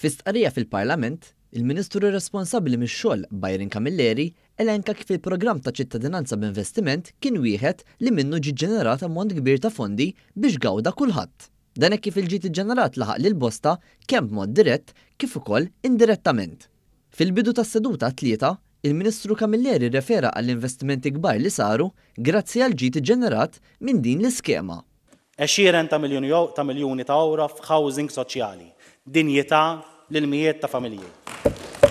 Fi stqarrija fil-Parlament, il-Ministru responsabbli mix-xogħol Byron Camilleri elenka kif il-programm ta' ċittadinanza b'investiment kien wieħed li minnu ġie ġenerat ammont kbir ta' fondi biex gawda kulħadd. Dan hekk kif il-ġiet iġġenerat laħaq lil bosta kemm b'mod dirett kif ukoll indirettament. Fil-bidu tas-seduta tlieta, il-Ministru Camilleri refera għall-investimenti kbar li saru grazzi għal ġiet iġġenerat minn din l-iskema. 20 ta' miljuni ta' euro f'housing soċjali, dinjità lil mijiet ta' familji.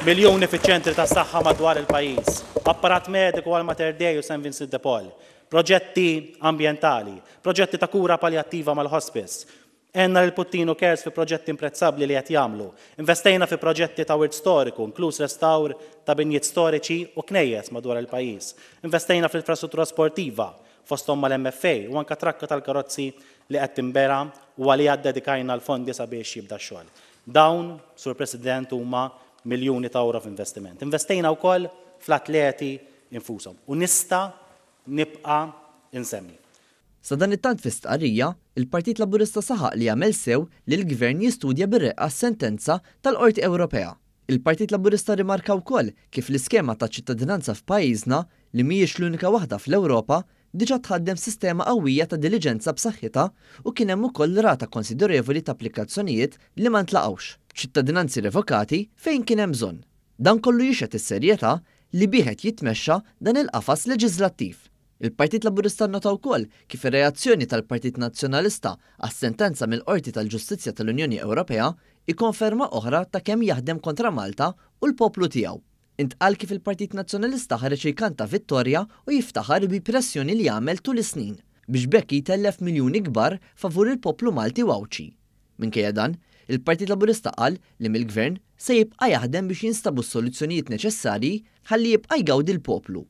Miljuni fiċ-ċentri tas saħħa madwar il-pajjiż, apparat mediku għal Mater Dei u St. Vincent de Paul, proġetti ambjentali, proġetti ta' kura paljattiva mal-hospice. Enna l-Puttino Cares fi proġetti imprezzabbli li qed jagħmlu. Investejna fi proġetti ta' wirt storiku, inkluż restawr ta' binjiet storiċi u knejjes madwar il-pajjiż. Investejna fl-infrastruttura sportiva fosthom mal-MFA u anke trakka tal-karozzi li qed tinbera u għalija dedikajna l-fondi sabiex jibda x-xogħol. Dawn, Sur President, huma miljuni ta' euro f'investiment. Investejna wkoll fl-atleti infushom u nista' nibqa' insemmi. Sa dan it-tant fi stqarrija, il-Partit Laburista saħaq li jagħmel sew li l-Gvern jistudja bir-reqqa s-sentenza tal-Qorti Ewropea. Il-Partit Laburista rimarka wkoll kif l-iskema ta' ċittadinanza f'pajjiżna li mhijiex l-unika waħda fl-Ewropa diġà tħaddem sistema qawwija ta' diligenza b'saħħitha u kien hemm ukoll rata konsiderevoli ta' applikazzjonijiet li ma ntlaqgħux, ċittadinanzi revokati fejn kien hemm bżonn. Dan kollu jixed is-serjetà li bieħed jitmexxa dan il-qafas leġislattiv. Il-Partit Laburista nnota wkoll kif ir-reazzjoni tal-Partit Nazzjonalista għas-sentenza mill-Qorti tal-Ġustizzja tal-Unjoni Ewropea ikkonferma oħra ta' kemm jaħdem kontra Malta u l-poplu tiegħu. Intqal kif il-Partit Nazzjonalista ħareġ jikanta vittorja u jiftaħar bi pressjoni li jagħmel tul is-snin biex bekk jitellef miljuni kbar favur il-poplu Malti wawċi. Minkejja dan, il-Partit Laburista qal li mill-Gvern se jibqa' jaħdem biex jinstabu s-soluzzjonijiet neċessarji ħalli jibqa' jgawdi l-poplu.